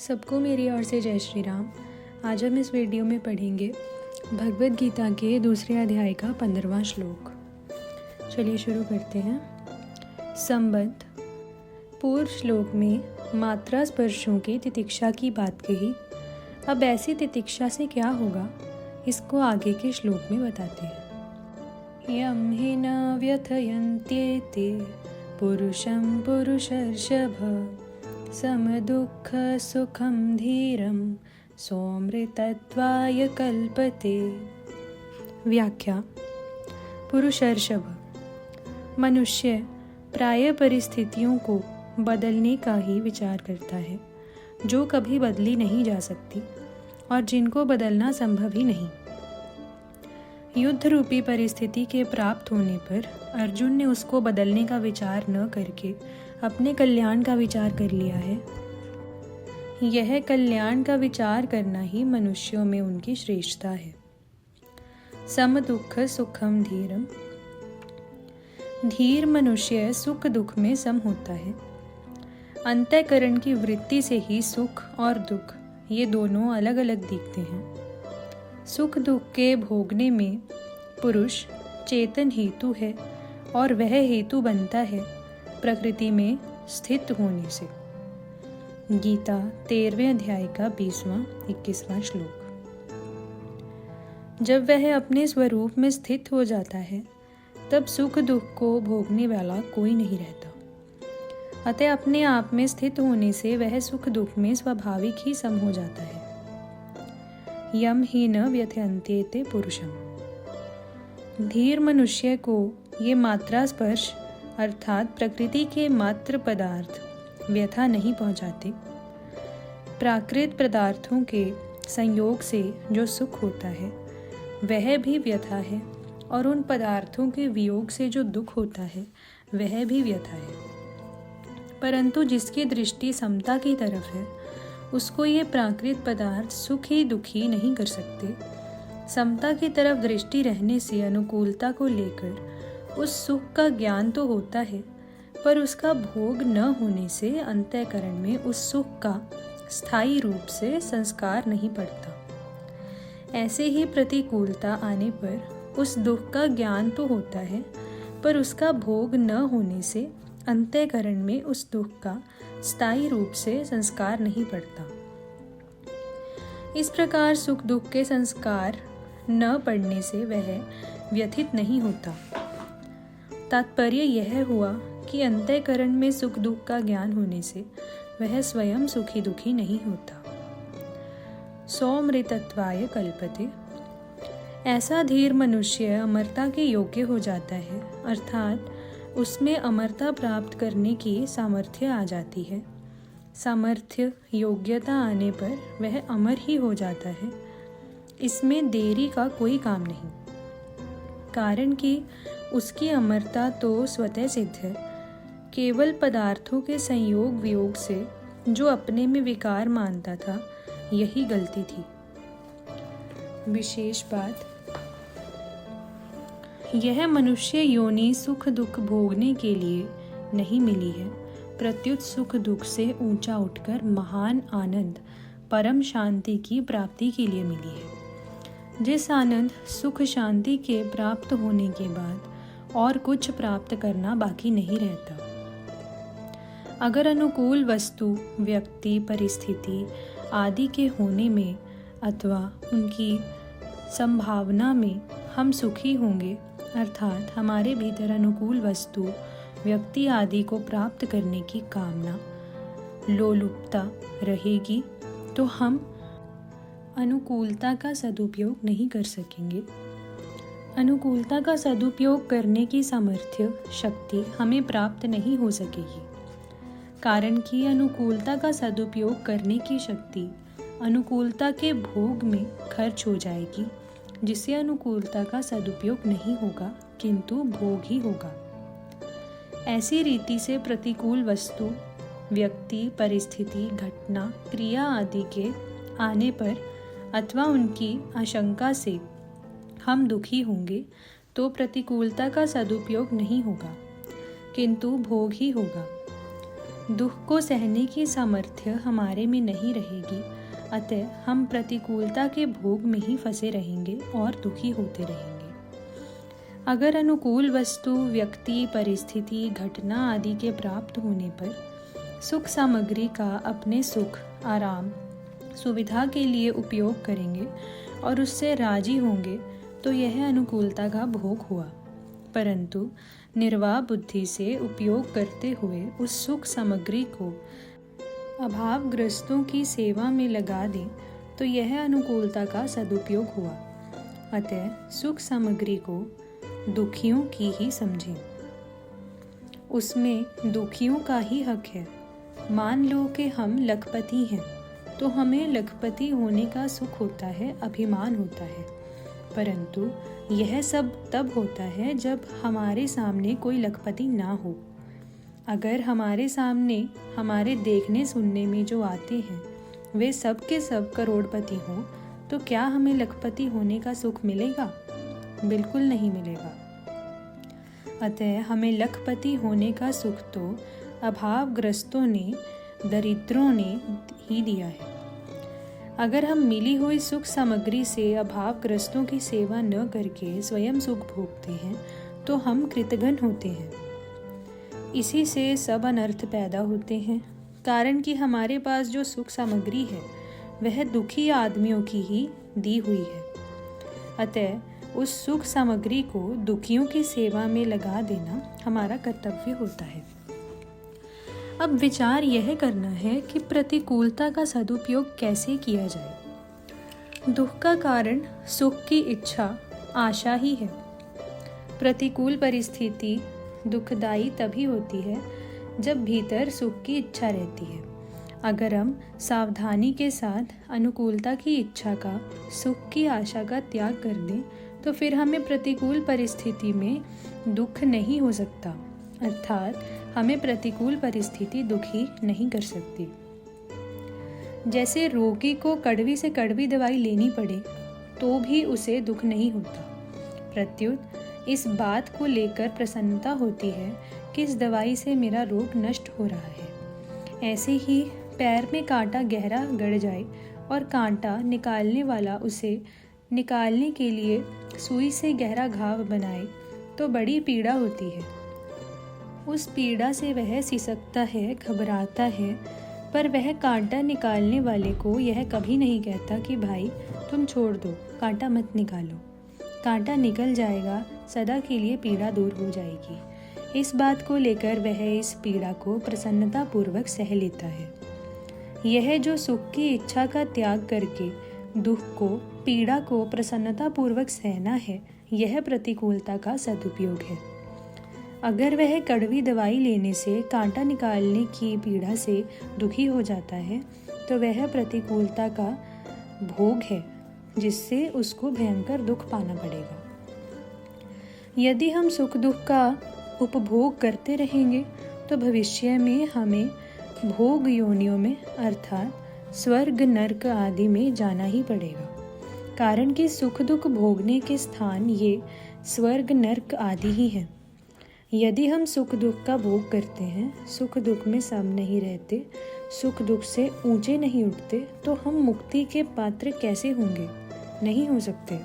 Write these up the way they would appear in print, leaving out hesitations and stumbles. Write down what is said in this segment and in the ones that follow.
सबको मेरी ओर से जय श्री राम। आज हम इस वीडियो में पढ़ेंगे भगवद गीता के दूसरे अध्याय का 15वां श्लोक। चलिए शुरू करते हैं। संबंध। पूर्व श्लोक में मात्रा स्पर्शों की तितिक्षा की बात कही। अब ऐसी तितिक्षा से क्या होगा, इसको आगे के श्लोक में बताते हैं। यम हि न व्यथयन्त्येते पुरुषं पुरुषर्षभ समदुःख सुखम धीरम सोमृतत्वाय कल्पते। व्याख्या। पुरुषर्षभ, मनुष्य प्राय परिस्थितियों को बदलने का ही विचार करता है, जो कभी बदली नहीं जा सकती और जिनको बदलना संभव ही नहीं। युद्ध रूपी परिस्थिति के प्राप्त होने पर अर्जुन ने उसको बदलने का विचार न करके अपने कल्याण का विचार कर लिया है। यह कल्याण का विचार करना ही मनुष्यों में उनकी श्रेष्ठता है। सम दुख सुखम धीरम। धीर मनुष्य सुख दुख में सम होता है। अंतःकरण की वृत्ति से ही सुख और दुख ये दोनों अलग अलग दिखते हैं। सुख दुख के भोगने में पुरुष चेतन हेतु है और वह हेतु बनता है प्रकृति में स्थित होने से। गीता 13वें अध्याय का 20वां-21वां श्लोक। जब वह अपने स्वरूप में स्थित हो जाता है, तब सुख दुख को भोगने वाला कोई नहीं रहता। अतः अपने आप में स्थित होने से वह सुख दुख में स्वाभाविक ही सम हो जाता है। यम ही न व्यथयन्त्येते पुरुषम। धीर मनुष्य को ये मात्रा स्पर्श अर्थात प्रकृति के मात्र पदार्थ व्यथा नहीं पहुंचाते। प्राकृत पदार्थों के संयोग से जो सुख होता है वह भी व्यथा है, और उन पदार्थों के वियोग से जो दुख होता है वह भी व्यथा है। परंतु जिसकी दृष्टि समता की तरफ है, उसको ये प्राकृत पदार्थ सुखी दुखी नहीं कर सकते। समता की तरफ दृष्टि रहने से अनुकूलता को लेकर उस सुख का ज्ञान तो होता है, पर उसका भोग न होने से अंतःकरण में उस सुख का स्थायी रूप से संस्कार नहीं पड़ता। ऐसे ही प्रतिकूलता आने पर उस दुख का ज्ञान तो होता है, पर उसका भोग न होने से अंतःकरण में उस दुख का स्थायी रूप से संस्कार नहीं पड़ता। इस प्रकार सुख दुख के संस्कार न पड़ने से वह व्यथित नहीं होता। तात्पर्य यह हुआ कि अंतःकरण में सुख दुख का ज्ञान होने से वह स्वयं सुखी दुखी नहीं होता। सोमृतत्वाय कल्पते। ऐसा धीर मनुष्य अमरता के योग्य हो जाता है, अर्थात उसमें अमरता प्राप्त करने की सामर्थ्य आ जाती है। सामर्थ्य योग्यता आने पर वह अमर ही हो जाता है। इसमें देरी का कोई काम नहीं, कारण कि उसकी अमरता तो स्वतः सिद्ध है। केवल पदार्थों के संयोग वियोग से जो अपने में विकार मानता था, यही गलती थी। विशेष बात यह मनुष्य योनि सुख दुख भोगने के लिए नहीं मिली है, प्रत्युत सुख दुख से ऊंचा उठकर महान आनंद परम शांति की प्राप्ति के लिए मिली है। जिस आनंद सुख शांति के प्राप्त होने के बाद और कुछ प्राप्त करना बाकी नहीं रहता। अगर अनुकूल वस्तु व्यक्ति परिस्थिति आदि के होने में अथवा उनकी संभावना में हम सुखी होंगे, अर्थात हमारे भीतर अनुकूल वस्तु व्यक्ति आदि को प्राप्त करने की कामना लोलुपता रहेगी, तो हम अनुकूलता का सदुपयोग नहीं कर सकेंगे। अनुकूलता का सदुपयोग करने की सामर्थ्य शक्ति हमें प्राप्त नहीं हो सकेगी, कारण कि अनुकूलता का सदुपयोग करने की शक्ति अनुकूलता के भोग में खर्च हो जाएगी, जिससे अनुकूलता का सदुपयोग नहीं होगा किंतु भोग ही होगा। ऐसी रीति से प्रतिकूल वस्तु व्यक्ति परिस्थिति घटना क्रिया आदि के आने पर अथवा उनकी आशंका से हम दुखी होंगे, तो प्रतिकूलता का सदुपयोग नहीं होगा किंतु भोग ही होगा। दुख को सहने की सामर्थ्य हमारे में नहीं रहेगी, अतः हम प्रतिकूलता के भोग में ही फंसे रहेंगे और दुखी होते रहेंगे। अगर अनुकूल वस्तु, व्यक्ति, परिस्थिति, घटना आदि के प्राप्त होने पर सुख सामग्री का अपने सुख, आराम, सुविधा के लिए उपयोग करेंगे और उससे राजी होंगे, तो यह अनुकूलता का भोग हुआ। परंतु निर्वाह बुद्धि से उपयोग करते हुए उस सुख सामग्री को अभावग्रस्तों की सेवा में लगा दें, तो यह अनुकूलता का सदुपयोग हुआ। अतः सुख सामग्री को दुखियों की ही समझें, उसमें दुखियों का ही हक है। मान लो कि हम लखपति हैं, तो हमें लखपति होने का सुख होता है, अभिमान होता है। परंतु यह सब तब होता है जब हमारे सामने कोई लखपति ना हो। अगर हमारे सामने हमारे देखने सुनने में जो आते हैं वे सब के सब करोड़पति हों, तो क्या हमें लखपति होने का सुख मिलेगा? बिल्कुल नहीं मिलेगा। अतः हमें लखपति होने का सुख तो अभावग्रस्तों ने, दरिद्रों ने ही दिया है। अगर हम मिली हुई सुख सामग्री से अभावग्रस्तों की सेवा न करके स्वयं सुख भोगते हैं, तो हम कृतघ्न होते हैं। इसी से सब अनर्थ पैदा होते हैं, कारण कि हमारे पास जो सुख सामग्री है वह दुखी आदमियों की ही दी हुई है। अतः उस सुख सामग्री को दुखियों की सेवा में लगा देना हमारा कर्तव्य होता है। अब विचार यह करना है कि प्रतिकूलता का सदुपयोग कैसे किया जाए। दुख का कारण सुख की इच्छा, आशा ही है। प्रतिकूल परिस्थिति दुखदायी तभी होती है जब भीतर सुख की इच्छा रहती है। अगर हम सावधानी के साथ अनुकूलता की इच्छा का, सुख की आशा का त्याग कर दें, तो फिर हमें प्रतिकूल परिस्थिति में दुख नहीं हो सकता, अर्थात हमें प्रतिकूल परिस्थिति दुखी नहीं कर सकती। जैसे रोगी को कड़वी से कड़वी दवाई लेनी पड़े तो भी उसे दुख नहीं होता, प्रत्युत इस बात को लेकर प्रसन्नता होती है कि इस दवाई से मेरा रोग नष्ट हो रहा है। ऐसे ही पैर में कांटा गहरा गड़ जाए और कांटा निकालने वाला उसे निकालने के लिए सुई से गहरा घाव बनाए तो बड़ी पीड़ा होती है। उस पीड़ा से वह सिसकता है, घबराता है, पर वह कांटा निकालने वाले को यह कभी नहीं कहता कि भाई तुम छोड़ दो, कांटा मत निकालो। कांटा निकल जाएगा, सदा के लिए पीड़ा दूर हो जाएगी। इस बात को लेकर वह इस पीड़ा को प्रसन्नता पूर्वक सह लेता है। यह जो सुख की इच्छा का त्याग करके दुख को, पीड़ा को प्रसन्नता पूर्वक सहना है, यह प्रतिकूलता का सदुपयोग है। अगर वह कड़वी दवाई लेने से, कांटा निकालने की पीड़ा से दुखी हो जाता है, तो वह प्रतिकूलता का भोग है, जिससे उसको भयंकर दुख पाना पड़ेगा। यदि हम सुख दुख का उपभोग करते रहेंगे, तो भविष्य में हमें भोग योनियों में, अर्थात स्वर्ग, नरक आदि में जाना ही पड़ेगा। कारण कि सुख दुख भोगने के स्थान ये स्वर्ग, नरक आदि ही हैं। यदि हम सुख दुख का भोग करते हैं, सुख दुख में सम नहीं रहते, सुख दुख से ऊंचे नहीं उठते, तो हम मुक्ति के पात्र कैसे होंगे? नहीं हो सकते।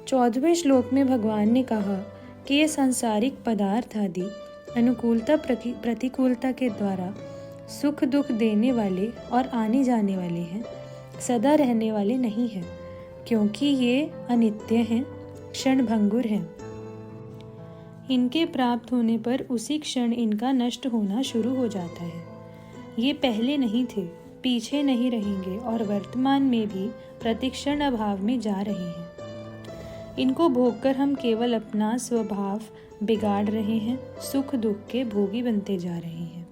14वें श्लोक में भगवान ने कहा कि ये सांसारिक पदार्थ आदि अनुकूलता प्रतिकूलता के द्वारा सुख दुख देने वाले और आने जाने वाले हैं, सदा रहने वाले नहीं हैं, क्योंकि ये अनित्य हैं, क्षणभंगुर हैं। इनके प्राप्त होने पर उसी क्षण इनका नष्ट होना शुरू हो जाता है। ये पहले नहीं थे, पीछे नहीं रहेंगे और वर्तमान में भी प्रतिक्षण अभाव में जा रहे हैं। इनको भोगकर हम केवल अपना स्वभाव बिगाड़ रहे हैं, सुख दुख के भोगी बनते जा रहे हैं।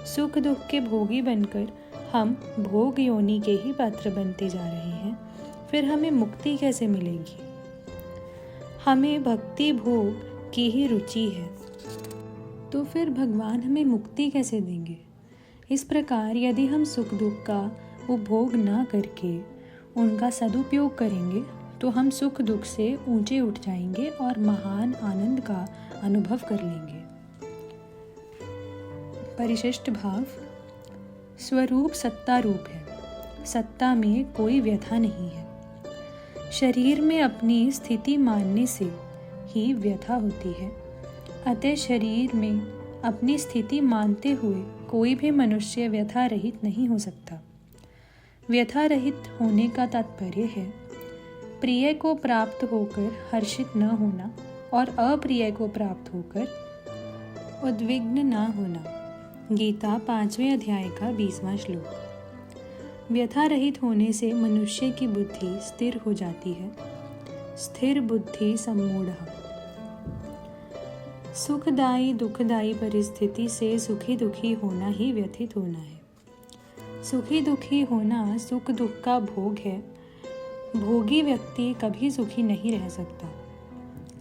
सुख दुख के भोगी बनकर हम भोग योनि के ही पात्र बनते जा रहे हैं। फिर हमें मुक्ति कैसे मिलेगी? हमें भक्ति भोग की ही रुचि है, तो फिर भगवान हमें मुक्ति कैसे देंगे? इस प्रकार यदि हम सुख दुख का उपभोग ना करके उनका सदुपयोग करेंगे, तो हम सुख दुख से ऊंचे उठ जाएंगे और महान आनंद का अनुभव कर लेंगे। परिशिष्ट भाव। स्वरूप सत्ता रूप है, सत्ता में कोई व्यथा नहीं है। शरीर में अपनी स्थिति मानने से ही व्यथा होती है, अतः शरीर में अपनी स्थिति मानते हुए कोई भी मनुष्य व्यथा रहित नहीं हो सकता। व्यथा रहित होने का तात्पर्य है प्रिय को प्राप्त होकर हर्षित न होना और अप्रिय को प्राप्त होकर उद्विग्न न होना। गीता 5वें अध्याय का 20वां श्लोक। व्यथा रहित होने से मनुष्य की बुद्धि स्थिर हो जाती है। स्थिर बुद्धि सम्मूढ़। सुखदायी दुखदायी परिस्थिति से सुखी दुखी होना ही व्यथित होना है। सुखी दुखी होना सुख दुख का भोग है। भोगी व्यक्ति कभी सुखी नहीं रह सकता।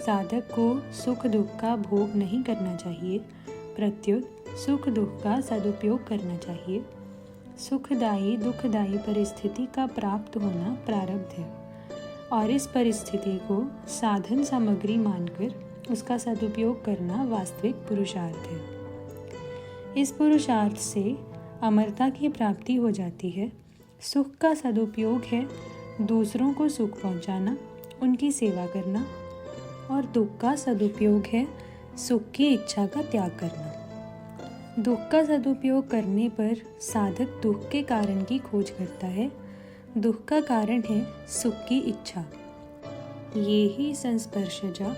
साधक को सुख दुख का भोग नहीं करना चाहिए, प्रत्युत सुख दुख का सदुपयोग करना चाहिए। सुखदायी दुखदायी परिस्थिति का प्राप्त होना प्रारब्ध है और इस परिस्थिति को साधन सामग्री मानकर उसका सदुपयोग करना वास्तविक पुरुषार्थ है। इस पुरुषार्थ से अमरता की प्राप्ति हो जाती है। सुख का सदुपयोग है दूसरों को सुख पहुंचाना, उनकी सेवा करना, और दुख का सदुपयोग है सुख की इच्छा का त्याग करना। दुख का सदुपयोग करने पर साधक दुख के कारण की खोज करता है। दुख का कारण है सुख की इच्छा। ये ही संस्पर्शजा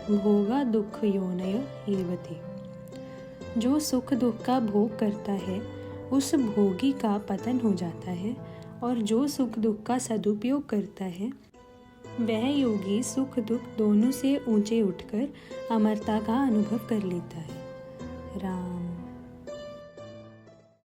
भोगा दुख योनय एवति। जो सुख दुख का भोग करता है उस भोगी का पतन हो जाता है, और जो सुख दुख का सदुपयोग करता है वह योगी सुख दुख दोनों से ऊंचे उठकर अमरता का अनुभव कर लेता है। राम।